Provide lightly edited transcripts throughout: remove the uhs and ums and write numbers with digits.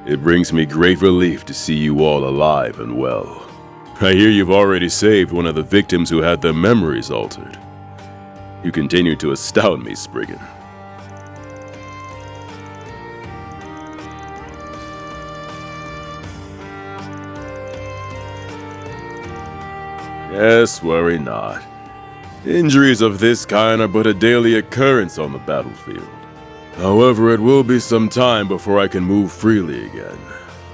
It brings me great relief to see you all alive and well. I hear you've already saved one of the victims who had their memories altered. You continue to astound me, Spriggan. Yes, worry not. Injuries of this kind are but a daily occurrence on the battlefield. However, it will be some time before I can move freely again.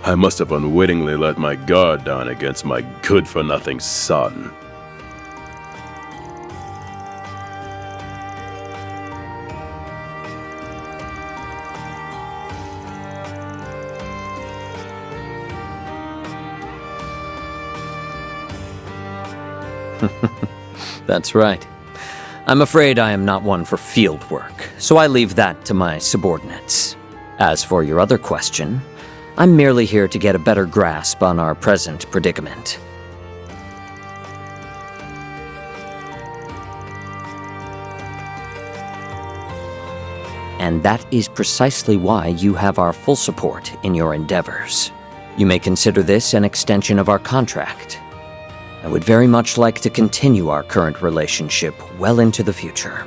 I must have unwittingly let my guard down against my good-for-nothing son. That's right. I'm afraid I am not one for field work, so I leave that to my subordinates. As for your other question, I'm merely here to get a better grasp on our present predicament. And that is precisely why you have our full support in your endeavors. You may consider this an extension of our contract. I would very much like to continue our current relationship well into the future.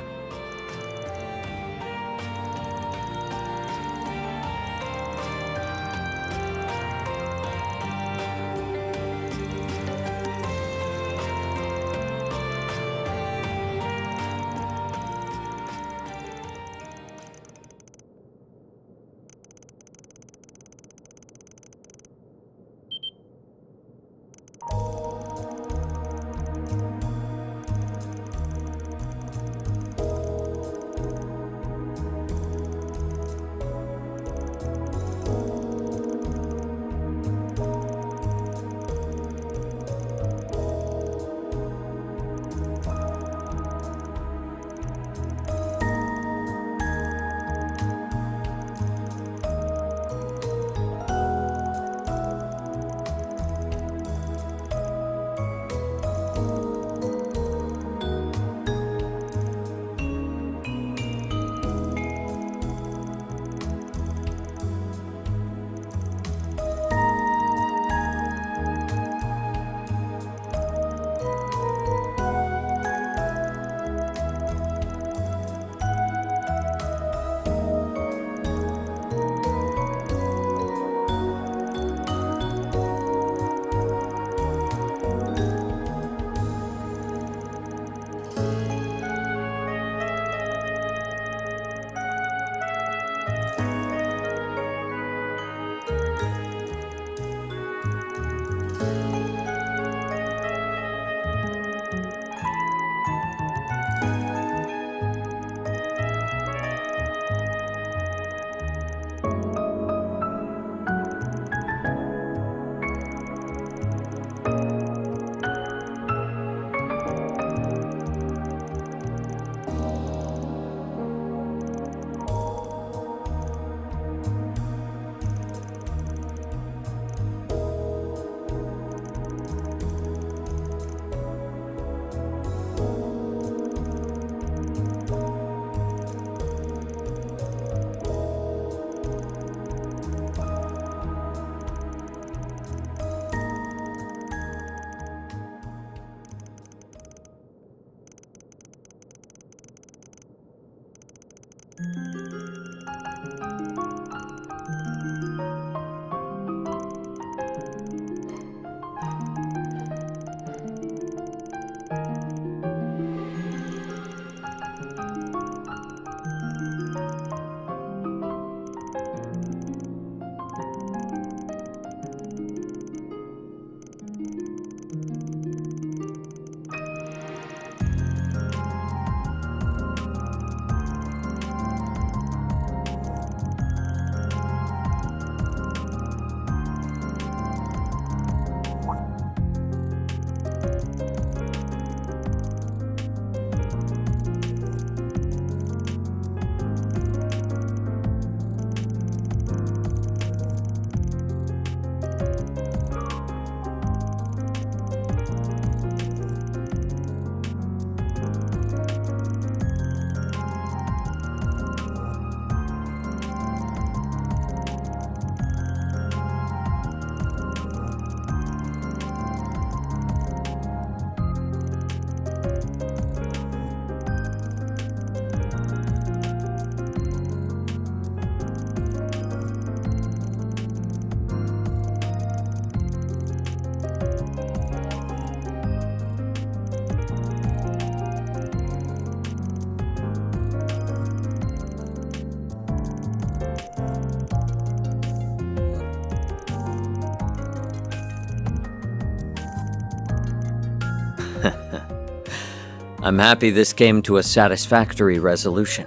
I'm happy this came to a satisfactory resolution.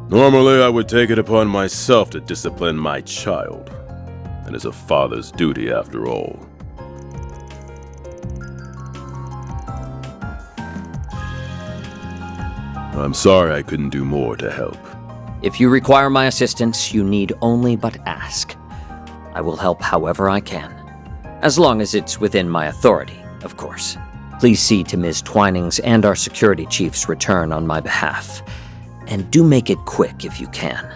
Normally, I would take it upon myself to discipline my child. It is a father's duty, after all. I'm sorry I couldn't do more to help. If you require my assistance, you need only but ask. I will help however I can. As long as it's within my authority, of course. Please see to Ms. Twining's and our security chief's return on my behalf. And do make it quick if you can.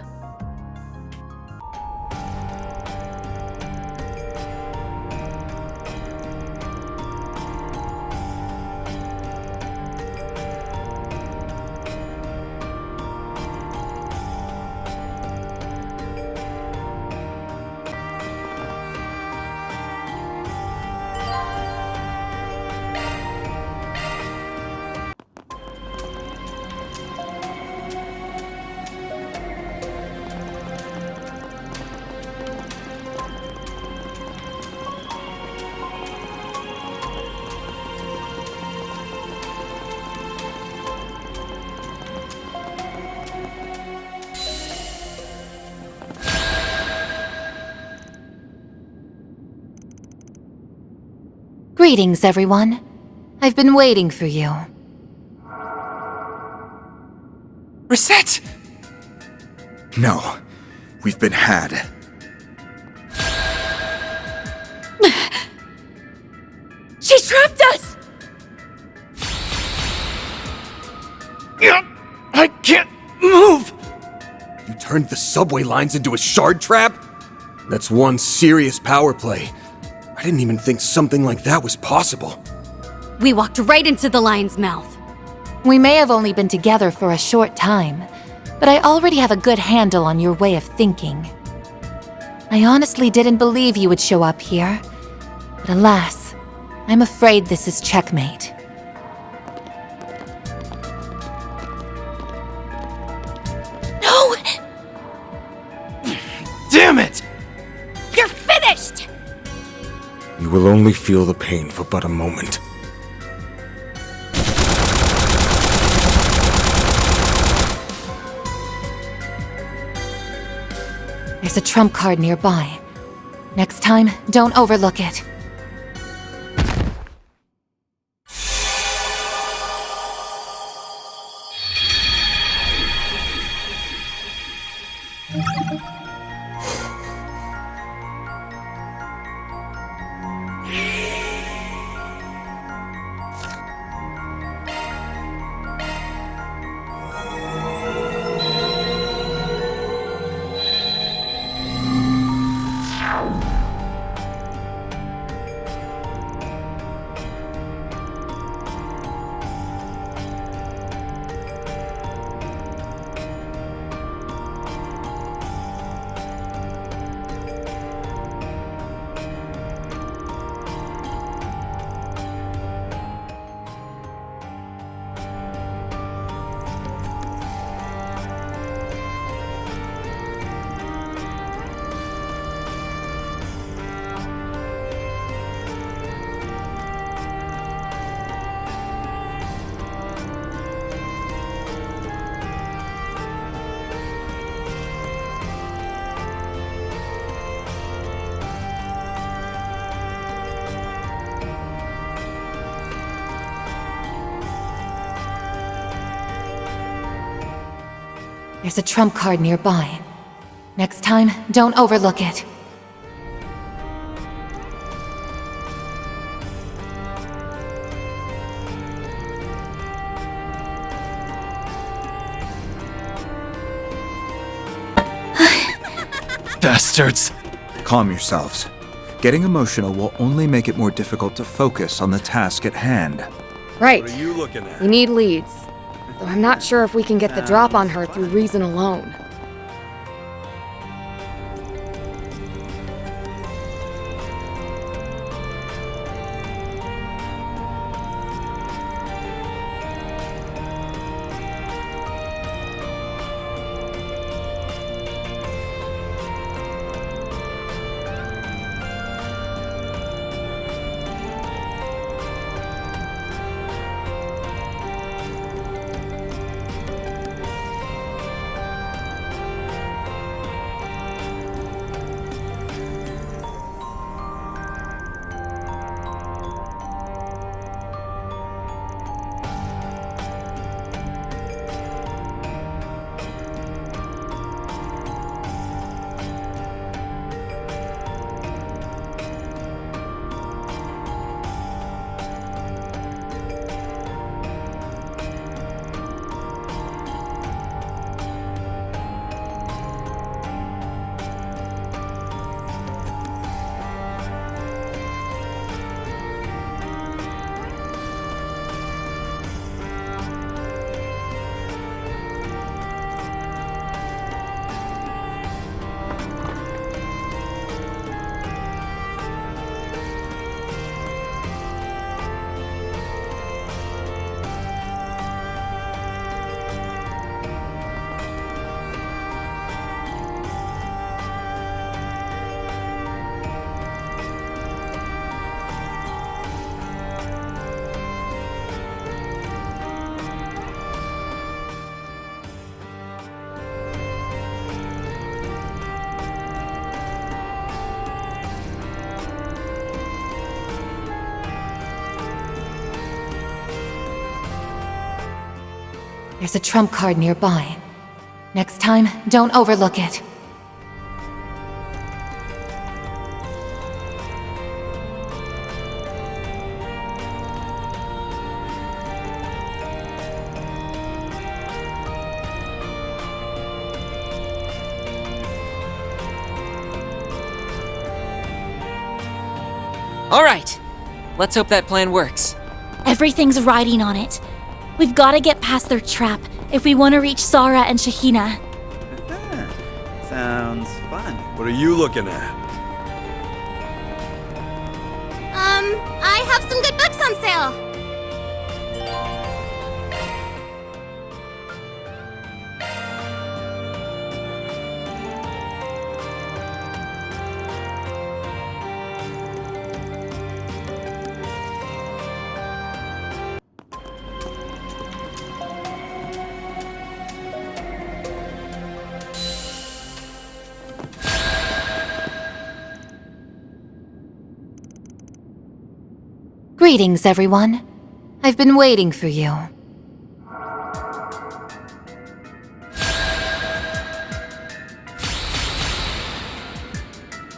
Greetings, everyone. I've been waiting for you. Risette! No, we've been had. She trapped us! I can't move! You turned the subway lines into a shard trap? That's one serious power play. I didn't even think something like that was possible. We walked right into the lion's mouth. We may have only been together for a short time, but I already have a good handle on your way of thinking. I honestly didn't believe you would show up here, but alas, I'm afraid this is checkmate. No! Damn it! You're finished! You will only feel the pain for but a moment. There's a trump card nearby. Next time, don't overlook it. There's a trump card nearby. Next time, don't overlook it. Bastards! Calm yourselves. Getting emotional will only make it more difficult to focus on the task at hand. Right. What are you looking at? We need leads. Though I'm not sure if we can get the drop on her through reason alone. There's a trump card nearby. Next time, don't overlook it. All right, let's hope that plan works. Everything's riding on it. We've got to get past their trap if we want to reach Saara and Shaheena. Sounds fun. What are you looking at? I have some good books on sale. Greetings, everyone. I've been waiting for you.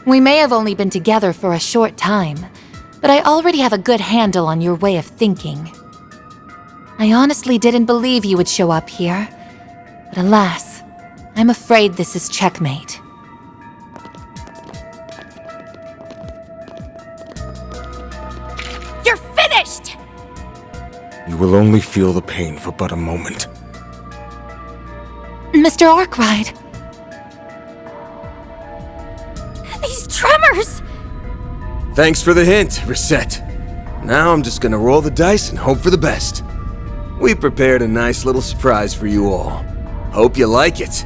We may have only been together for a short time, but I already have a good handle on your way of thinking. I honestly didn't believe you would show up here, but alas, I'm afraid this is checkmate. You're finished! You will only feel the pain for but a moment. Mr. Arkride! These tremors! Thanks for the hint, Risette. Now I'm just gonna roll the dice and hope for the best. We prepared a nice little surprise for you all. Hope you like it.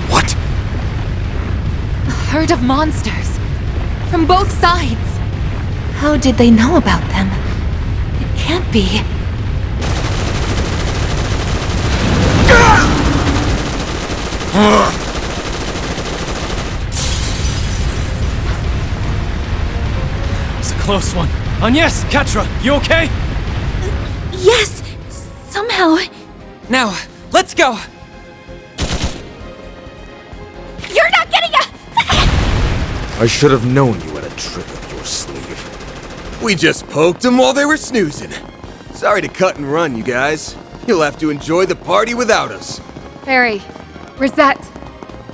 What? A herd of monsters. From both sides. How did they know about them? It can't be. It's a close one. Agnes, Katra, you okay? Yes! Somehow. Now, let's go! You're not getting a... I should have known you had a trick up your sleeve. We just poked them while they were snoozing. Sorry to cut and run, you guys. You'll have to enjoy the party without us. Feri, Risette,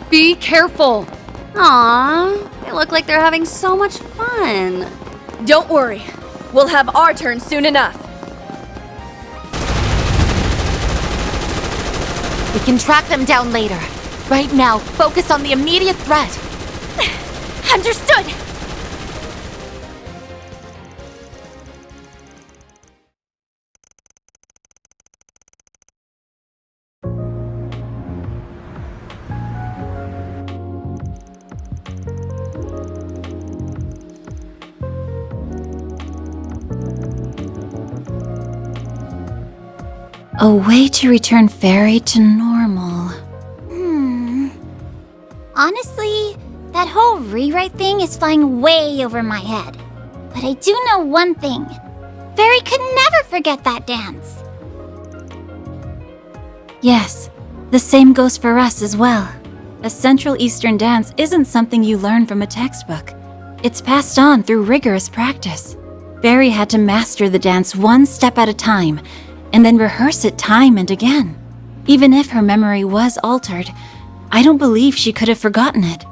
be careful. Aww, they look like they're having so much fun. Don't worry. We'll have our turn soon enough. We can track them down later. Right now, focus on the immediate threat. Understood! A way to return Feri to normal. Honestly, that whole rewrite thing is flying way over my head. But I do know one thing. Feri could never forget that dance. Yes, the same goes for us as well. A Central Eastern dance isn't something you learn from a textbook. It's passed on through rigorous practice. Feri had to master the dance one step at a time, and then rehearse it time and again. Even if her memory was altered, I don't believe she could have forgotten it.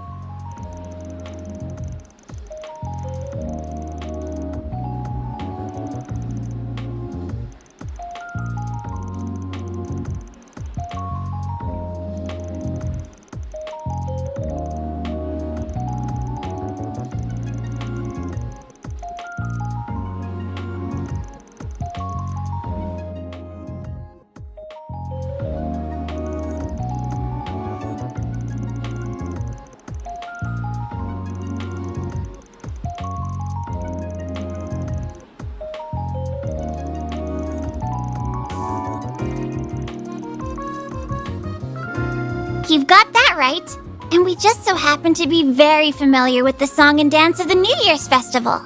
You've got that right. And we just so happen to be very familiar with the song and dance of the New Year's festival.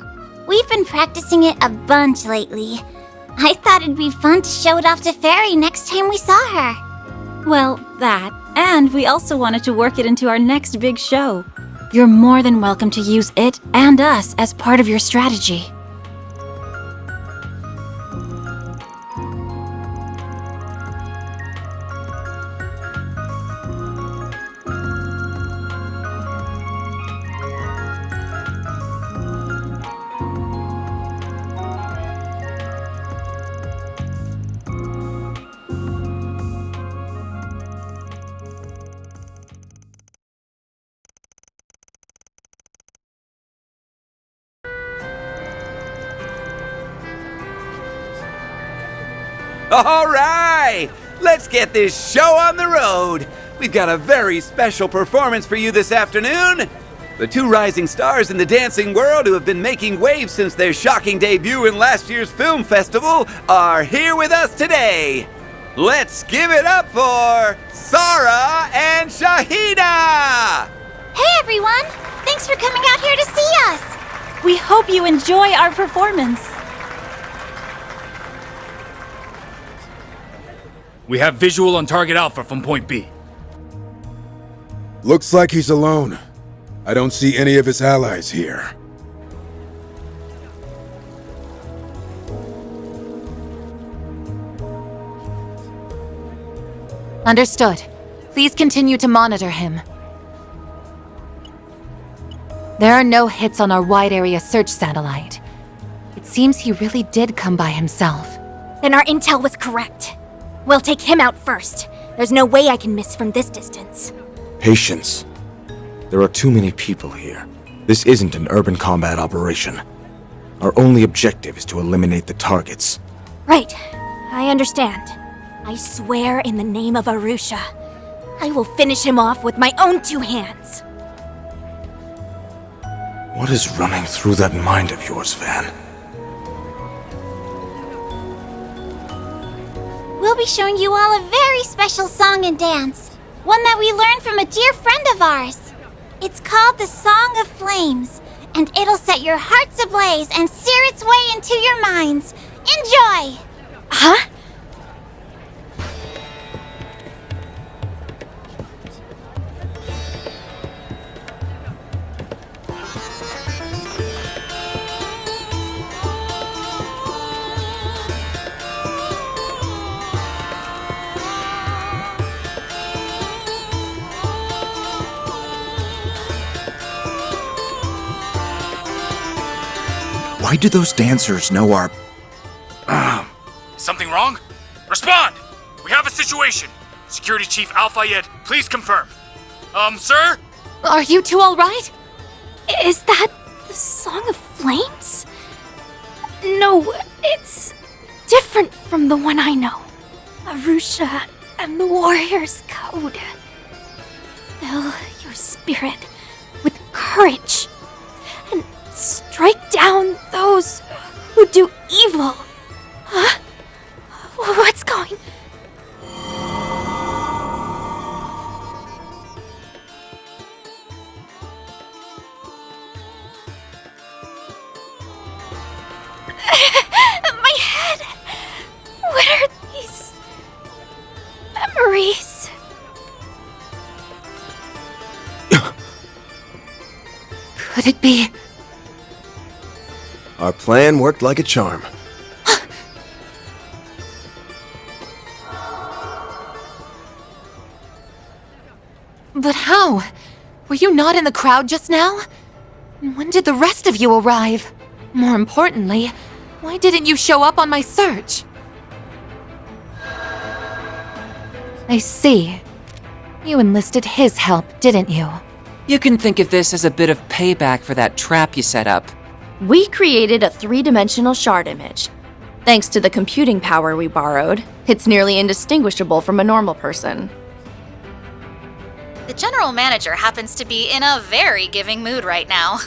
We've been practicing it a bunch lately. I thought it'd be fun to show it off to Feri next time we saw her. Well, that, and we also wanted to work it into our next big show. You're more than welcome to use it and us as part of your strategy. All right! Let's get this show on the road! We've got a very special performance for you this afternoon! The two rising stars in the dancing world who have been making waves since their shocking debut in last year's film festival are here with us today! Let's give it up for Saara and Shaheena! Hey everyone! Thanks for coming out here to see us! We hope you enjoy our performance. We have visual on target Alpha from point B. Looks like he's alone. I don't see any of his allies here. Understood. Please continue to monitor him. There are no hits on our wide area search satellite. It seems he really did come by himself. Then our intel was correct. We'll take him out first. There's no way I can miss from this distance. Patience. There are too many people here. This isn't an urban combat operation. Our only objective is to eliminate the targets. Right. I understand. I swear in the name of Arusha, I will finish him off with my own two hands. What is running through that mind of yours, Van? We'll be showing you all a very special song and dance. One that we learned from a dear friend of ours. It's called the Song of Flames, and it'll set your hearts ablaze and sear its way into your minds. Enjoy! Huh? Why do those dancers know our... Something wrong? Respond! We have a situation. Security Chief Al-Fayed, please confirm. Sir? Are you two all right? Is that the Song of Flames? No, it's different from the one I know. Arusha and the Warrior's Code. Fill your spirit with courage and strike down those who do evil. Huh? What's going... My head! What are these memories? Could it be? Our plan worked like a charm. But how? Were you not in the crowd just now? And when did the rest of you arrive? More importantly, why didn't you show up on my search? I see. You enlisted his help, didn't you? You can think of this as a bit of payback for that trap you set up. We created a three-dimensional shard image. Thanks to the computing power we borrowed, it's nearly indistinguishable from a normal person. The general manager happens to be in a very giving mood right now.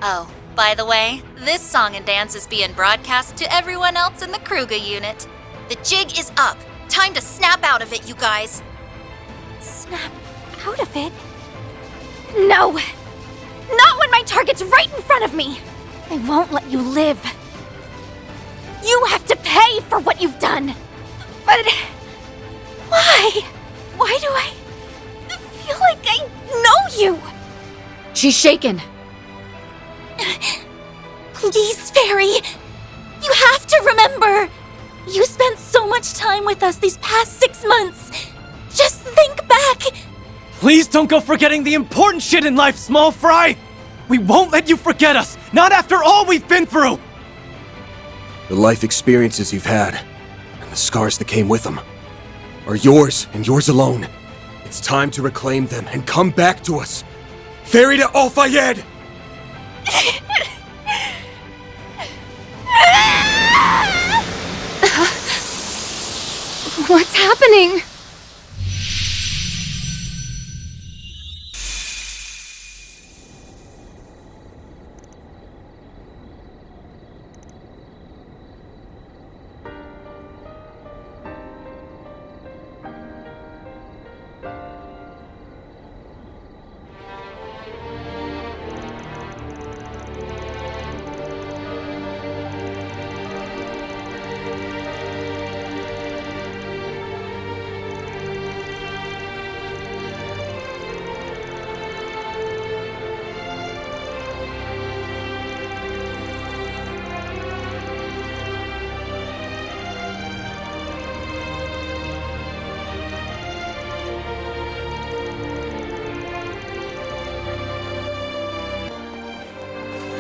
Oh, by the way, this song and dance is being broadcast to everyone else in the Kruga unit. The jig is up. Time to snap out of it, you guys. Snap out of it? No! Not when my target's right in front of me! I won't let you live. You have to pay for what you've done. But why? Why do I feel like I know you? She's shaken. Please, Feri. You have to remember. You spent so much time with us these past 6 months. Just think back. Please don't go forgetting the important shit in life, small fry! We won't let you forget us, not after all we've been through! The life experiences you've had, and the scars that came with them, are yours and yours alone. It's time to reclaim them and come back to us. Feri to Al-Fayed! What's happening?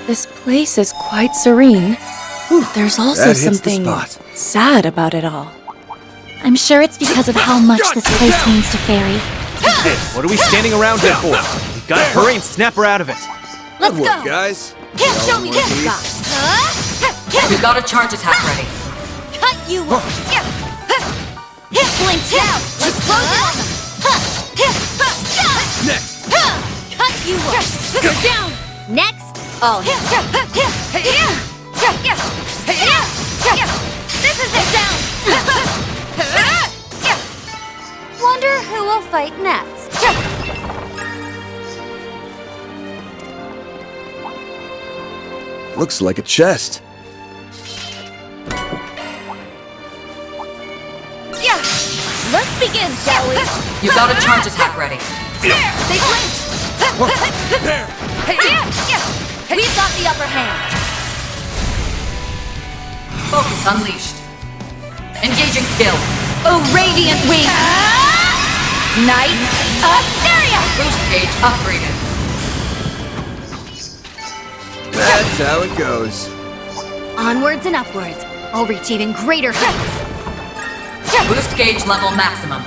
This place is quite serene. There's also something sad about it all. I'm sure it's because of how much this place means to Feri. What are we standing around here for? We've got to hurry and snap her out of it. Let's go, guys. Show me what you got. We've got a charge attack ready. Cut you off. Blink down. Let's close it on them. Next. Cut you off. Go down. Next. Oh, This is it. Down. Wonder who will fight next. Looks like a chest. Yeah. Let's begin, shall we? You've got a charge attack ready. There. They blinked. There. We've got the upper hand. Focus unleashed. Engaging skill. oh, radiant wing! Knight Asteria! Boost gauge upgraded. That's how it goes. Onwards and upwards. I'll reach even greater heights. Boost gauge level maximum.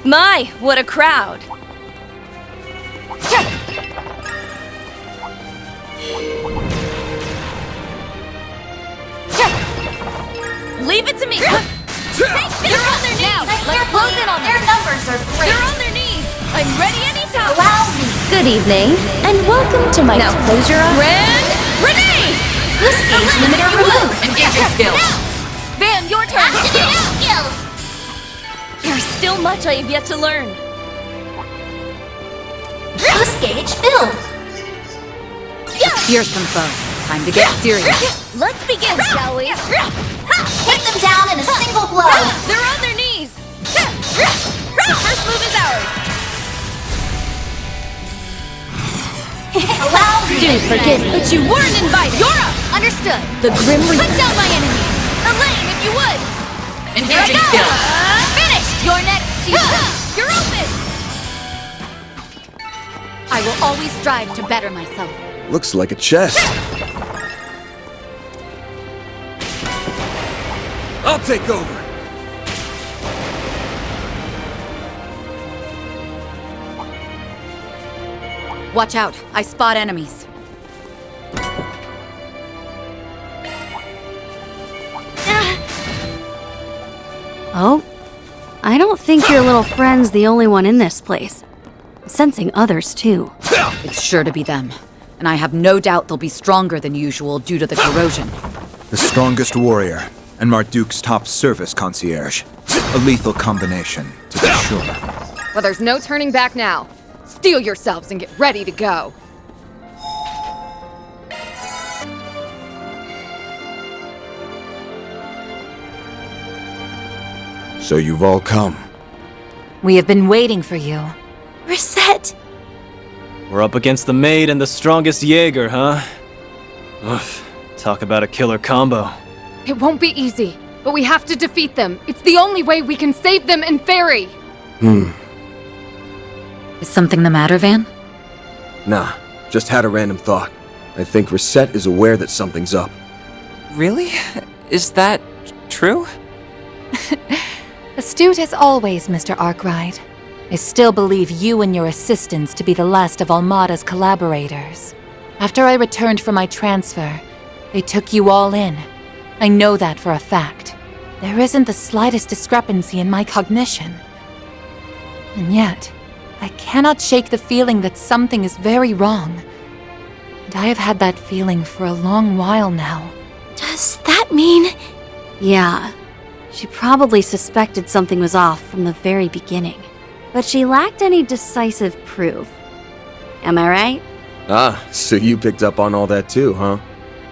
My, what a crowd! Leave it to me! They're on their knees! Let's close in on them! Their numbers are great! They're on their knees! I'm ready anytime! Allow me! Good evening, and welcome to my... Now close your eyes. Renee! This age limiter removed. Engaging skills. Van, your turn! Skills! There's still much I have yet to learn. Boost gauge filled! Fearsome foe. Time to get serious. Let's begin, shall we? Take them down in a single blow! They're on their knees! The first move is ours! Allow me! Do forgive me, but you weren't invited! You're up! Understood! The Grim Reaper! Put down my enemies! Elaine, if you would! Engaging skill. Finished! You're next, Chief! You're open! I will always strive to better myself. Looks like a chest. I'll take over. Watch out. I spot enemies. Oh, I don't think your little friend's the only one in this place. I'm sensing others, too. It's sure to be them. and I have no doubt they'll be stronger than usual due to the corrosion. The strongest warrior, and Marduk's top service concierge. A lethal combination, to be sure. Well, there's no turning back now. Steel yourselves and get ready to go. So you've all come. We have been waiting for you. Risette! We're up against the maid and the strongest Jaeger, huh? Oof. Talk about a killer combo. It won't be easy, but we have to defeat them. It's the only way we can save them and Feri. Is something the matter, Van? Nah, just had a random thought. I think Risette is aware that something's up. Really? Is that true? Astute as always, Mr. Arkride. I still believe you and your assistants to be the last of Almata's collaborators. After I returned from my transfer, they took you all in. I know that for a fact. There isn't the slightest discrepancy in my cognition. And yet, I cannot shake the feeling that something is very wrong. And I have had that feeling for a long while now. Does that mean... Yeah. She probably suspected something was off from the very beginning. But she lacked any decisive proof. Am I right? Ah, so you picked up on all that too, huh?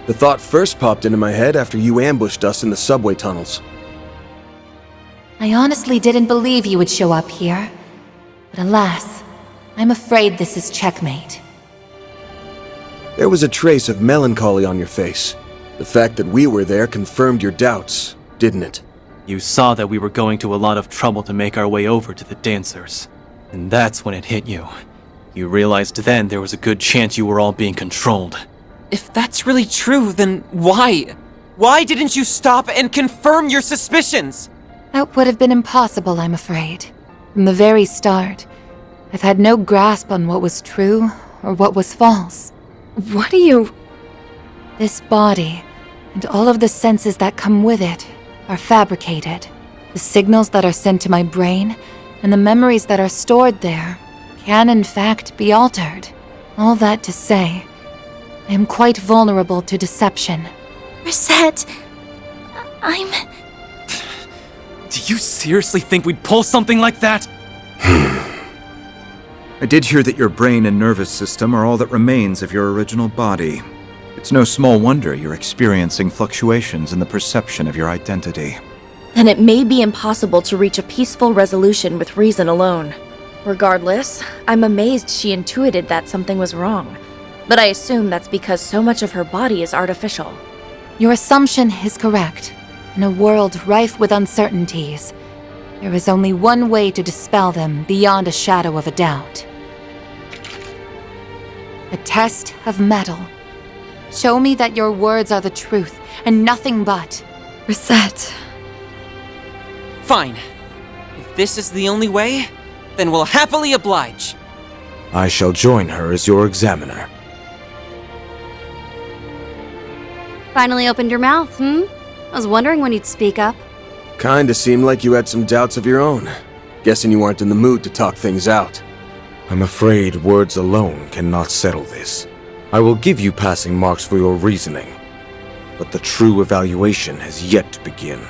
The thought first popped into my head after you ambushed us in the subway tunnels. I honestly didn't believe you would show up here. But alas, I'm afraid this is checkmate. There was a trace of melancholy on your face. The fact that we were there confirmed your doubts, didn't it? You saw that we were going to a lot of trouble to make our way over to the dancers. And that's when it hit you. You realized then there was a good chance you were all being controlled. If that's really true, then why? Why didn't you stop and confirm your suspicions? That would have been impossible, I'm afraid. From the very start, I've had no grasp on what was true or what was false. What do you... This body, and all of the senses that come with it, are fabricated. The signals that are sent to my brain, and the memories that are stored there, can in fact be altered. All that to say, I am quite vulnerable to deception. Risette, I'm... Do you seriously think we'd pull something like that? I did hear that your brain and nervous system are all that remains of your original body. It's no small wonder you're experiencing fluctuations in the perception of your identity. Then it may be impossible to reach a peaceful resolution with reason alone. Regardless, I'm amazed she intuited that something was wrong. But I assume that's because so much of her body is artificial. Your assumption is correct. In a world rife with uncertainties, there is only one way to dispel them beyond a shadow of a doubt. A test of metal. Show me that your words are the truth, and nothing but. Risette. Fine. If this is the only way, then we'll happily oblige. I shall join her as your examiner. Finally opened your mouth, I was wondering when you'd speak up. Kinda seemed like you had some doubts of your own. Guessing you weren't in the mood to talk things out. I'm afraid words alone cannot settle this. I will give you passing marks for your reasoning, but the true evaluation has yet to begin.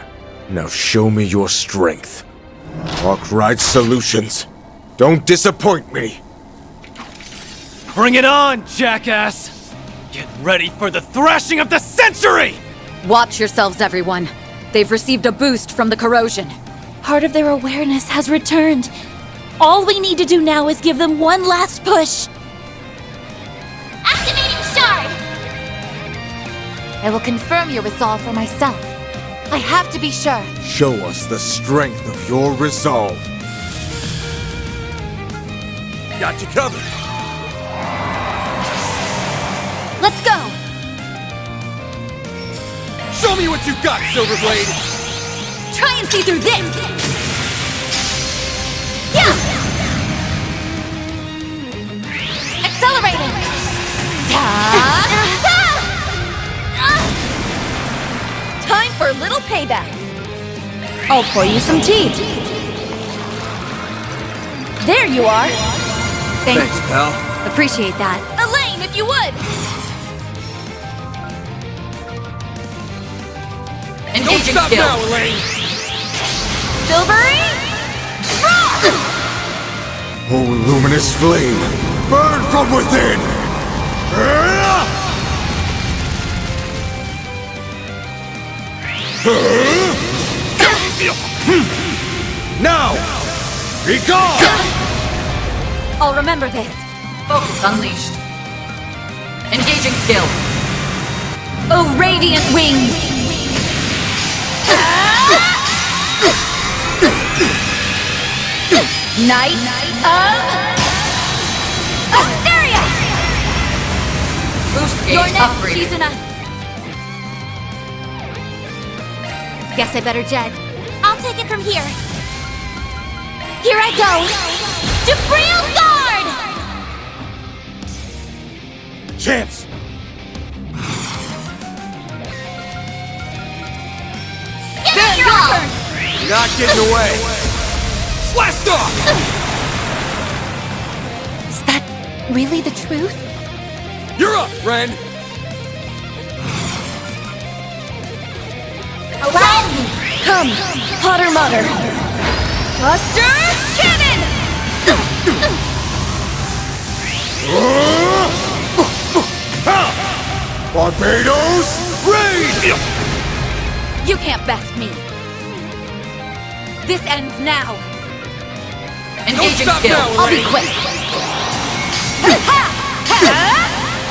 Now show me your strength. Arkride Solutions, don't disappoint me! Bring it on, jackass! Get ready for the thrashing of the century! Watch yourselves, everyone. They've received a boost from the corrosion. Part of their awareness has returned. All we need to do now is give them one last push. Activating shard! I will confirm your resolve for myself. I have to be sure. Show us the strength of your resolve. Got you covered. Let's go! Show me what you got, Silverblade! Try and see through this! Yeah! Accelerating! Time for a little payback. I'll pour you some tea. There you are. Thanks, pal. Appreciate that. Elaine! Elaine, if you would! Engaging skill. Now, Elaine! Silvery! Oh, luminous flame, burn from within! Now! Be gone! I'll remember this. Focus unleashed. Engaging skill. Oh, radiant wings! Knights of Asteria! Boost You're gauge next, upgraded. Shizuna. Guess I better jet. I'll take it from here. Here I go. Jabril Guard! Champs! Give it your all! You're not getting away! Blast off! Is that really the truth? You're up, Ren! Allow me! Come, Potter Mother! Buster Cannon! Barbados, raid! You can't best me. This ends now. Engaging stop skill. now, I'll be Elaine. quick.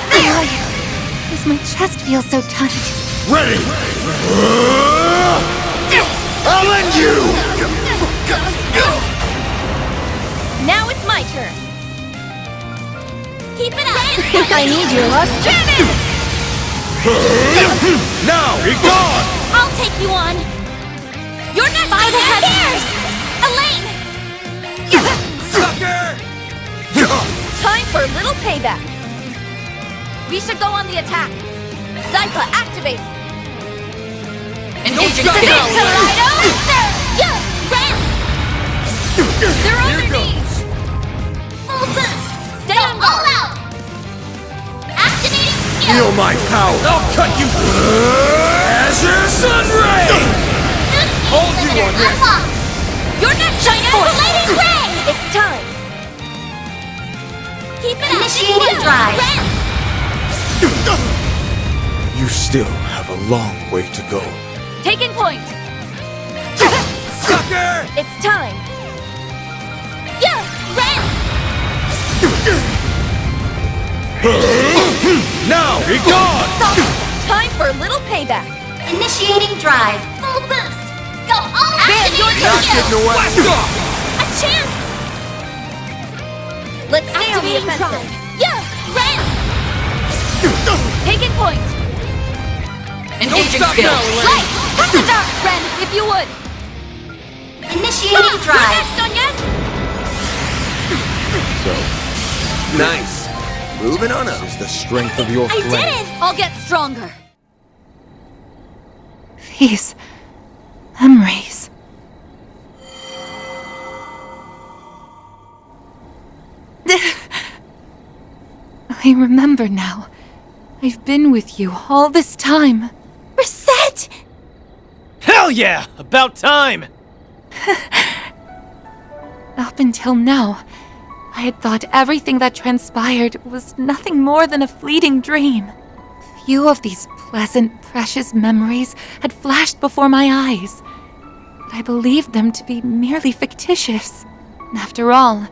Why does my chest feel so tight? Ready! I'll end you! Now it's my turn. Keep it up! I need your lust cannon! Now, be gone! I'll take you on! You're next! By the head! Pierce! Elaine! Sucker! Time for a little payback. We should go on the attack. Zypha, activate! Engaging stop skill. now, Yeah! Ren! They're on Here their goes. knees! Full boost! Stay Go on all guard! out! Activating skill! Feel my power! I'll cut you! Azure Sunray! Hold you on this! Unlock! You're next, Isolating ray! It's time! Keep it up! Initiating drive! Ren! You still have a long way to go. Taking point! Sucker! It's time! Yeah! Ren! Now, be gone! Time for a little payback. Initiating drive! Full boost! Go all out! Man, you're Not getting away! Blast off! A chance! Let's stay on the Activating offensive. drive! Yeah! Ren! Taking point! Engaging stop skill. now, Elaine. Light! Cut the dark, Ren, if you would! Initiating You're drive! next, Onyes! Nice. Moving on up. This is the strength of your I flame. did it! I'll get stronger. These memories. I remember now. I've been with you all this time. Risette! Hell yeah! About time! Up until now, I had thought everything that transpired was nothing more than a fleeting dream. Few of these pleasant, precious memories had flashed before my eyes, but I believed them to be merely fictitious. After all,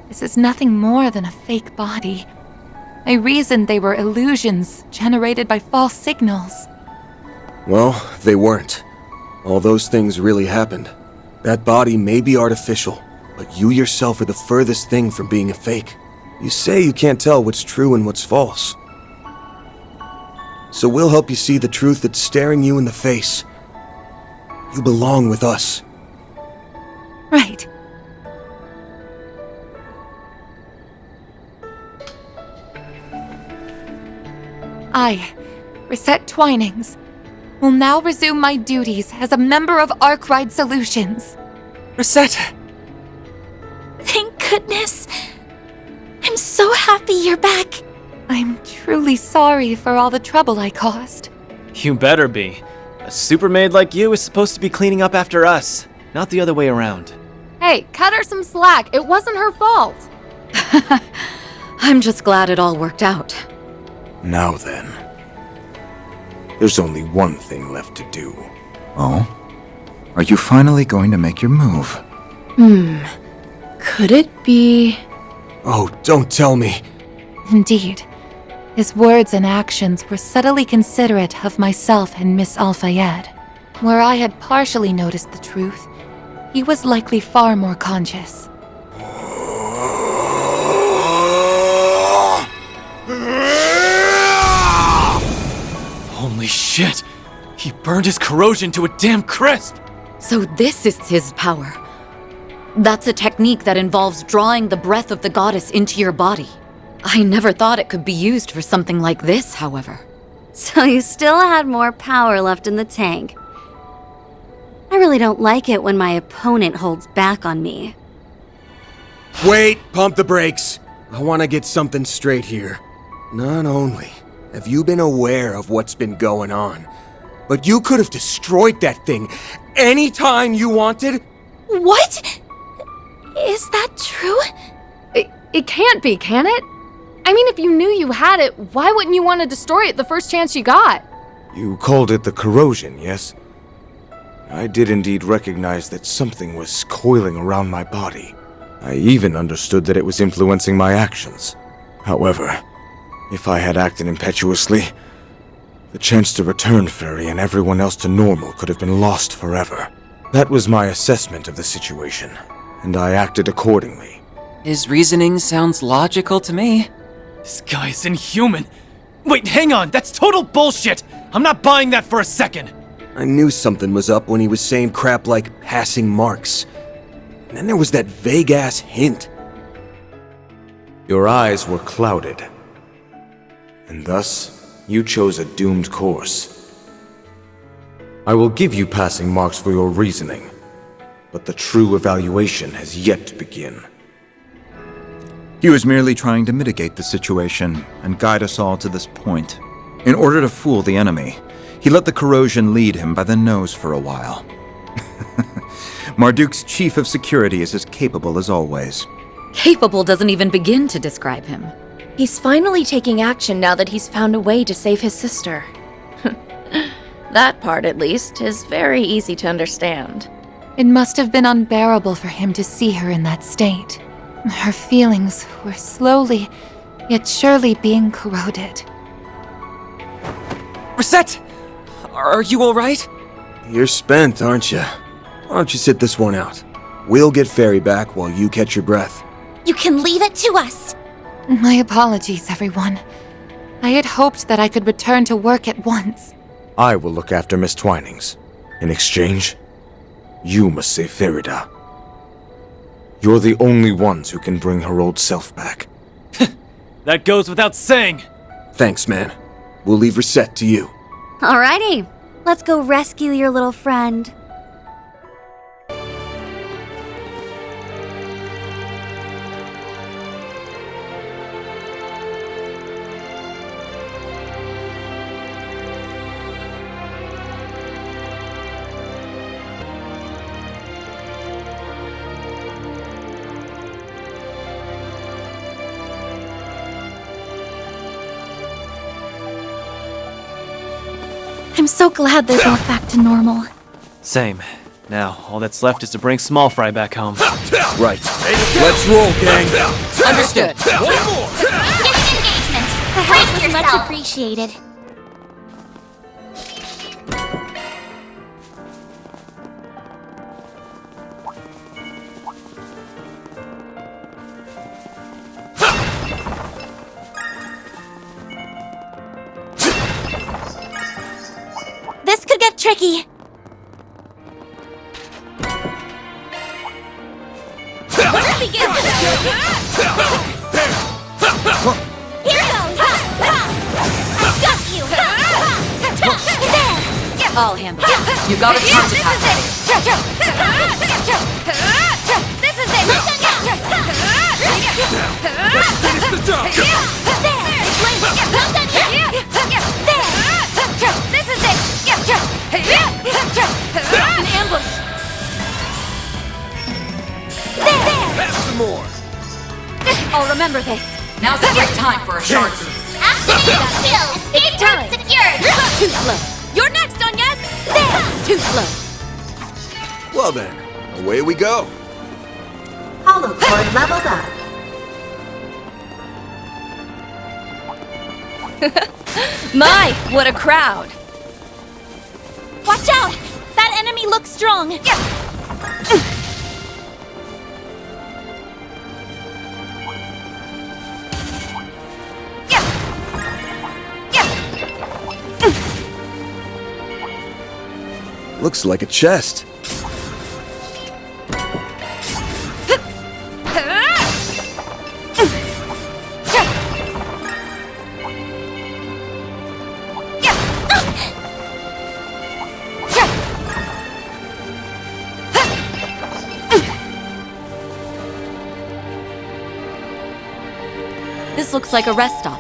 this is nothing more than a fake body. I reasoned they were illusions generated by false signals. Well, they weren't. All those things really happened. That body may be artificial, but you yourself are the furthest thing from being a fake. You say you can't tell what's true and what's false. So we'll help you see the truth that's staring you in the face. You belong with us. Right. I, Risette Twinings, will now resume my duties as a member of Arkride Solutions. Risette! Thank goodness! I'm so happy you're back! I'm truly sorry for all the trouble I caused. You better be. A supermaid like you is supposed to be cleaning up after us, not the other way around. Hey, cut her some slack. It wasn't her fault. I'm just glad it all worked out. Now then. There's only one thing left to do. Oh? Are you finally going to make your move? Could it be... Oh, don't tell me. Indeed. His words and actions were subtly considerate of myself and Miss Al-Fayed. Where I had partially noticed the truth, he was likely far more conscious. Holy shit! He burned his corrosion to a damn crisp! So this is his power. That's a technique that involves drawing the breath of the goddess into your body. I never thought it could be used for something like this, however. So you still had more power left in the tank. I really don't like it when my opponent holds back on me. Wait, pump the brakes. I want to get something straight here. Not only have you been aware of what's been going on, but you could have destroyed that thing anytime you wanted? What? Is that true? It can't be, can it? I mean, if you knew you had it, why wouldn't you want to destroy it the first chance you got? You called it the corrosion, yes? I did indeed recognize that something was coiling around my body. I even understood that it was influencing my actions. However, if I had acted impetuously, the chance to return Feri and everyone else to normal could have been lost forever. That was my assessment of the situation, and I acted accordingly. His reasoning sounds logical to me. This guy is inhuman! Wait, hang on! That's total bullshit! I'm not buying that for a second! I knew something was up when he was saying crap like passing marks. And then there was that vague-ass hint. Your eyes were clouded, and thus you chose a doomed course. I will give you passing marks for your reasoning, but the true evaluation has yet to begin. He was merely trying to mitigate the situation and guide us all to this point. In order to fool the enemy, he let the corrosion lead him by the nose for a while. Marduk's chief of security is as capable as always. Capable doesn't even begin to describe him. He's finally taking action now that he's found a way to save his sister. That part, at least, is very easy to understand. It must have been unbearable for him to see her in that state. Her feelings were slowly, yet surely being corroded. Risette! Are you alright? You're spent, aren't you? Why don't you sit this one out? We'll get Feri back while you catch your breath. You can leave it to us. My apologies, everyone. I had hoped that I could return to work at once. I will look after Miss Twinings. In exchange, you must save Ferida. You're the only ones who can bring her old self back. That goes without saying! Thanks, man. We'll leave Risette to you. Alrighty, let's go rescue your little friend. I'm so glad they're both back to normal. Same. Now, all that's left is to bring Small Fry back home. Right. Let's roll, gang. Understood. Getting engagement. Brace yourself. Much appreciated. This could get tricky. Let's begin. Here goes. I've got you. I'll handle it. You got a charge attack. This is it. Finish the job. There. remember this. Now's the right time for a chartreuse. Afternoon kill! Escape route secured! Too slow. You're next, Onyas! There! Too slow. Well then, away we go. Hollow core leveled up. My, what a crowd! Watch out! That enemy looks strong! Looks like a chest. This looks like a rest stop.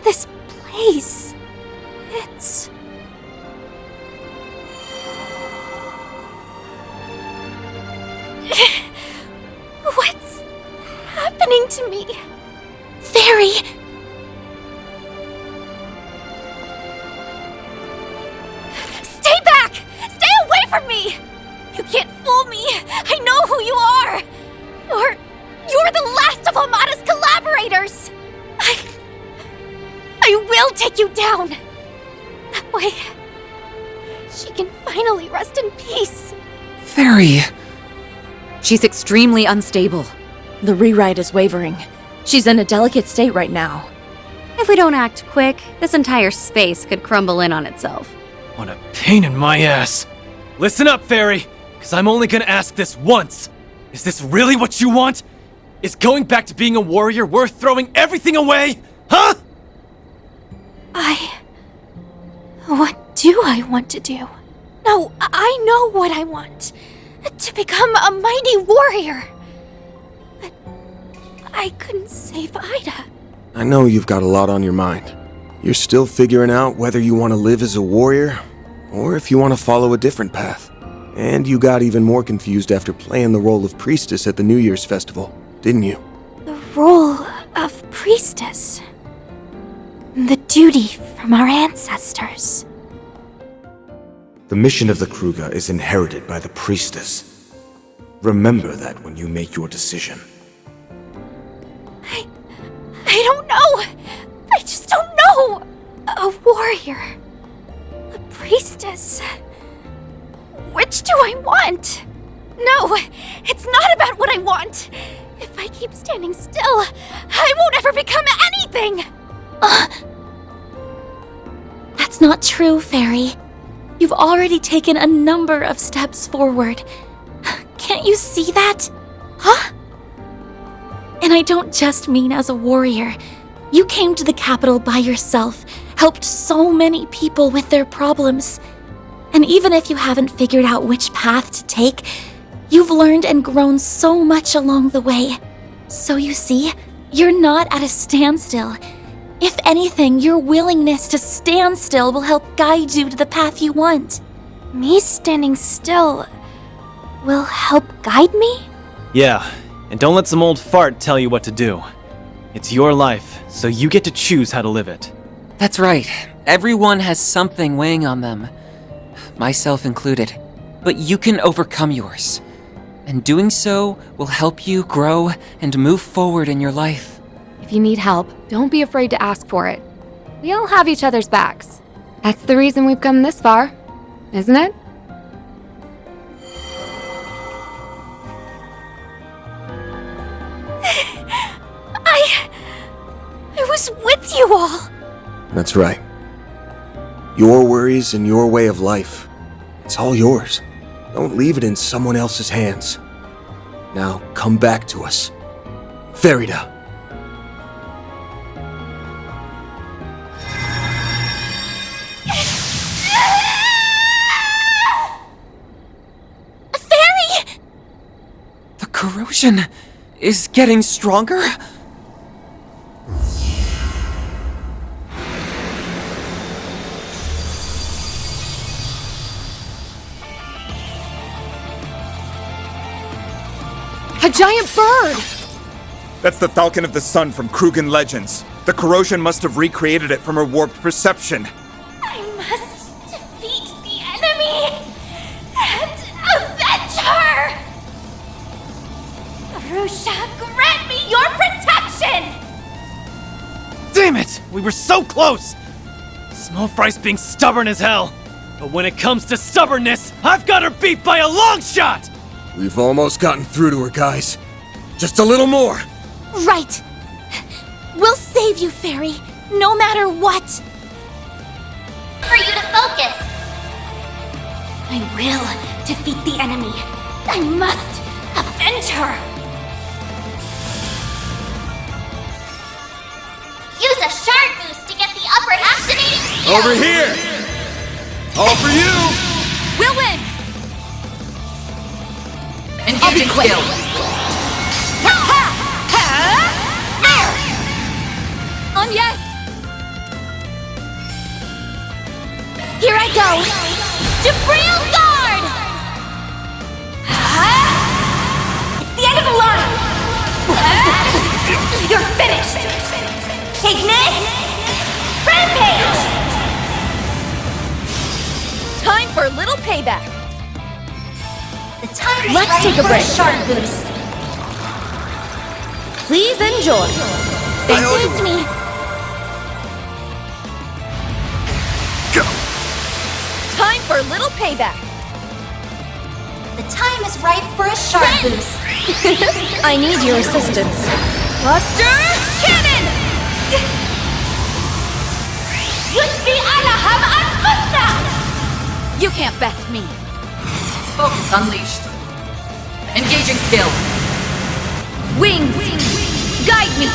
This place... It's... What's happening to me? Feri! Stay back! Stay away from me! You can't fool me! I know who you are! You're the last of Almata's collaborators! I will take you down! That way, she can finally rest in peace. Feri! She's extremely unstable. The rewrite is wavering. She's in a delicate state right now. If we don't act quick, this entire space could crumble in on itself. What a pain in my ass. Listen up, Feri, because I'm only gonna ask this once. Is this really what you want? Is going back to being a warrior worth throwing everything away? Huh? What do I want to do? No, I know what I want. To become a mighty warrior. But I couldn't save Ida. I know you've got a lot on your mind. You're still figuring out whether you want to live as a warrior, or if you want to follow a different path. And you got even more confused after playing the role of priestess at the New Year's festival, didn't you? The role of priestess. The duty from our ancestors. The mission of the Kruga is inherited by the priestess. Remember that when you make your decision. I don't know. I just don't know. A warrior. A priestess. Which do I want? No, it's not about what I want. If I keep standing still, I won't ever become anything. That's not true, Feri. You've already taken a number of steps forward. Can't you see that? Huh? And I don't just mean as a warrior. You came to the capital by yourself, helped so many people with their problems. And even if you haven't figured out which path to take, you've learned and grown so much along the way. So you see, you're not at a standstill. If anything, your willingness to stand still will help guide you to the path you want. Me standing still will help guide me? Yeah, and don't let some old fart tell you what to do. It's your life, so you get to choose how to live it. That's right. Everyone has something weighing on them. Myself included. But you can overcome yours. And doing so will help you grow and move forward in your life. If you need help, don't be afraid to ask for it. We all have each other's backs. That's the reason we've come this far, isn't it? I was with you all. That's right. Your worries and your way of life. It's all yours. Don't leave it in someone else's hands. Now, come back to us. Ferida. Feri! The corrosion is getting stronger? A giant bird! That's the Falcon of the Sun from Krugan Legends. The corrosion must have recreated it from her warped perception. I must defeat the enemy and avenge her! Arusha, grant me your protection! Damn it! We were so close! Small Fry's being stubborn as hell. But when it comes to stubbornness, I've got her beat by a long shot! We've almost gotten through to her, guys. Just a little more. Right. We'll save you, Feri, no matter what. For you to focus. I will defeat the enemy. I must avenge her. Use a shard boost to get the upper activating skill. Over here! All for you! We'll win! Engaging skill. Yes! Here I go! Jabril Guard! It's the end of the line! You're finished! Take this! Rampage! Time for a little payback. The time is Let's ready take a for break. Shard boost. Please enjoy. They saved me. Time for a little payback. The time is ripe for a shard boost. I need your assistance. Buster Cannon! Yusbi Alaham Anfusta! You can't best me. Focus unleashed. Engaging skill. Wings! Guide me!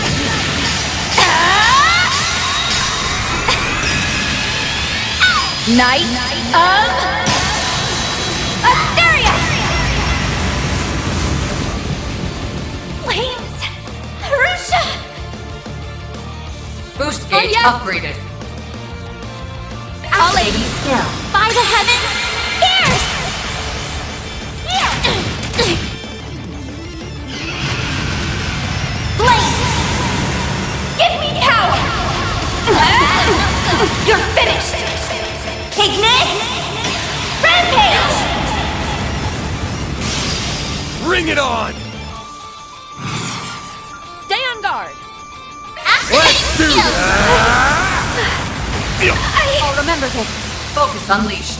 Knight of Asteria! Flames! Arusha! Boost gauge upgraded. Activating skill. By the heavens, fierce! Flames! Give me power! You're finished! Ignis! Rampage! Bring it on! Stay on guard. Let's do I'll remember this. Focus unleashed.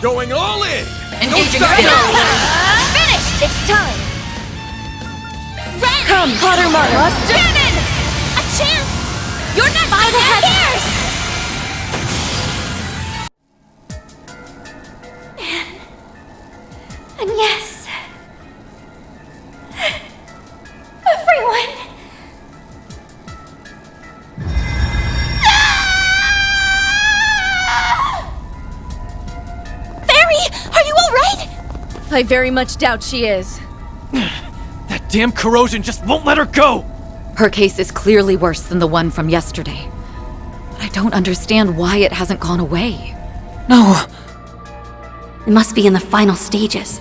Going all in! Engaging Don't skill. Finished! It's time. Ren! Come, Potter Martin. Cannon! A chance! You're next! By the heavens! And yes, everyone. Feri, are you all right? I very much doubt she is. That damn corrosion just won't let her go! Her case is clearly worse than the one from yesterday. I don't understand why it hasn't gone away. No. It must be in the final stages.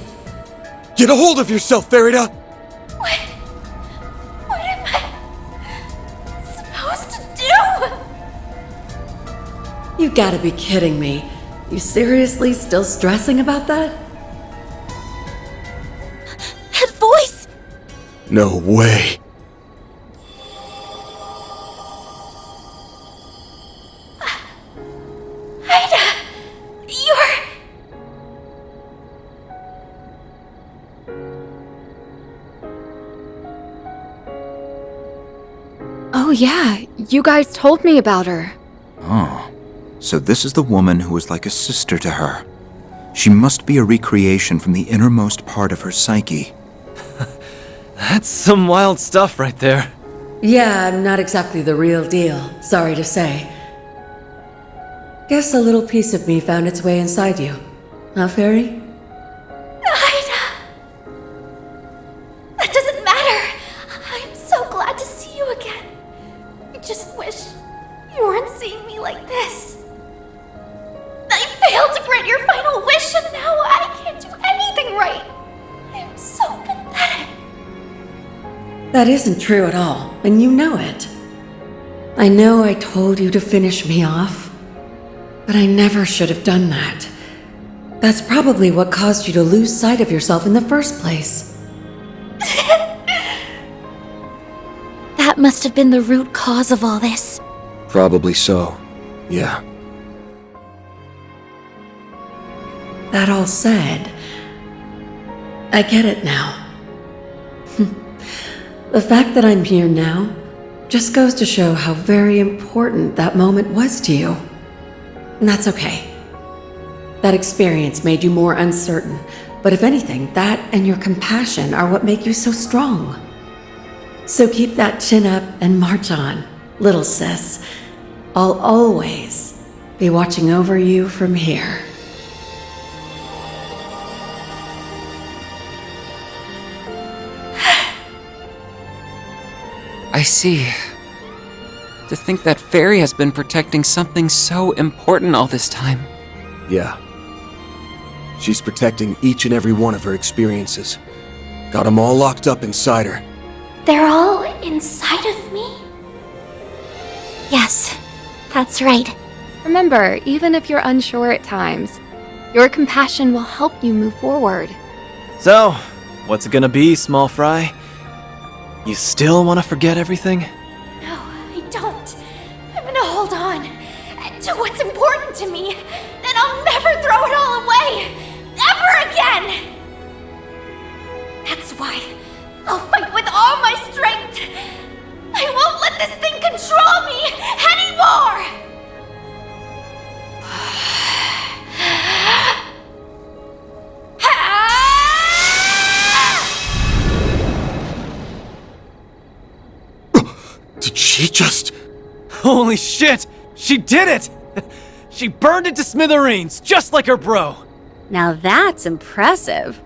Get a hold of yourself, Ferida! What am I supposed to do? You gotta be kidding me. You seriously still stressing about that? That voice! No way. Ida, you're... Oh yeah, you guys told me about her. Oh, so this is the woman who was like a sister to her. She must be a recreation from the innermost part of her psyche. That's some wild stuff right there. Yeah, I'm not exactly the real deal, sorry to say. Guess a little piece of me found its way inside you. Huh, Feri? Ida! That doesn't matter. I'm so glad to see you again. I just wish you weren't seeing me like this. I failed to grant your final wish and now I can't do anything right. I'm so pathetic. That isn't true at all, and you know it. I know I told you to finish me off, but I never should have done that. That's probably what caused you to lose sight of yourself in the first place. That must have been the root cause of all this. Probably so. Yeah. That all said, I get it now. The fact that I'm here now just goes to show how very important that moment was to you. And that's okay. That experience made you more uncertain, but if anything, that and your compassion are what make you so strong. So keep that chin up and march on, little sis. I'll always be watching over you from here. I see. To think that Feri has been protecting something so important all this time. Yeah. She's protecting each and every one of her experiences. Got them all locked up inside her. They're all inside of me? Yes, that's right. Remember, even if you're unsure at times, your compassion will help you move forward. So, what's it gonna be, small fry? You still want to forget everything? No, I don't. I'm gonna hold on to what's important to me, and I'll never throw it all away, ever again! That's why I'll fight with all my strength. I won't let this thing control me anymore! Did she just... Holy shit! She did it! She burned it to smithereens, just like her bro! Now that's impressive.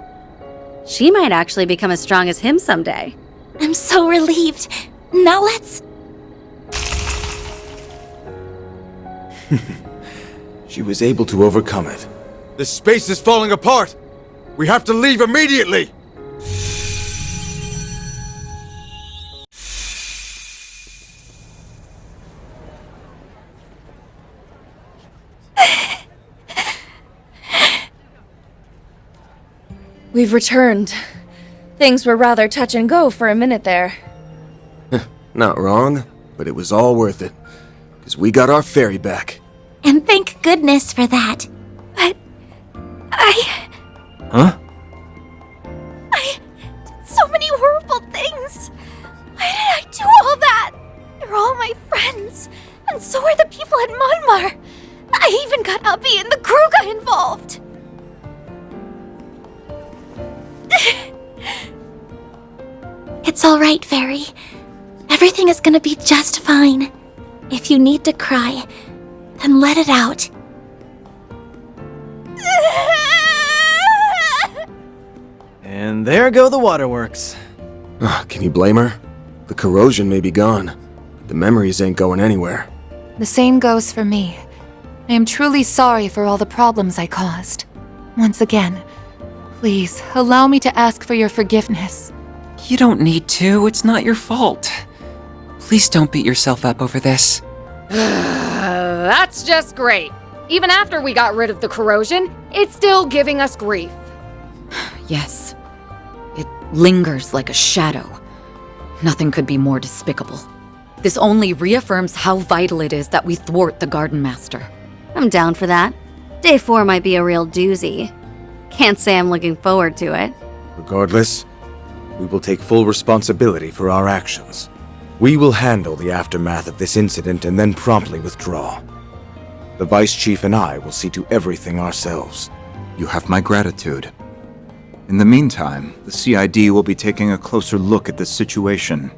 She might actually become as strong as him someday. I'm so relieved. Now let's... She was able to overcome it. The space is falling apart! We have to leave immediately! We've returned. Things were rather touch and go for a minute there. Not wrong, but it was all worth it. Because we got our Feri back. And thank goodness for that. But... Huh? I did so many horrible things. Why did I do all that? They're all my friends. And so are the people at Monmar. I even got Uppy and the Kruga involved. It's all right, Feri. Everything is gonna be just fine. If you need to cry, then let it out. And there go the waterworks. Can you blame her? The corrosion may be gone, but the memories ain't going anywhere. The same goes for me. I am truly sorry for all the problems I caused. Once again, please allow me to ask for your forgiveness. You don't need to, it's not your fault. Please don't beat yourself up over this. That's just great. Even after we got rid of the corrosion, it's still giving us grief. Yes. It lingers like a shadow. Nothing could be more despicable. This only reaffirms how vital it is that we thwart the Garden Master. I'm down for that. Day 4 might be a real doozy. Can't say I'm looking forward to it. Regardless, we will take full responsibility for our actions. We will handle the aftermath of this incident and then promptly withdraw. The Vice Chief and I will see to everything ourselves. You have my gratitude. In the meantime, the CID will be taking a closer look at this situation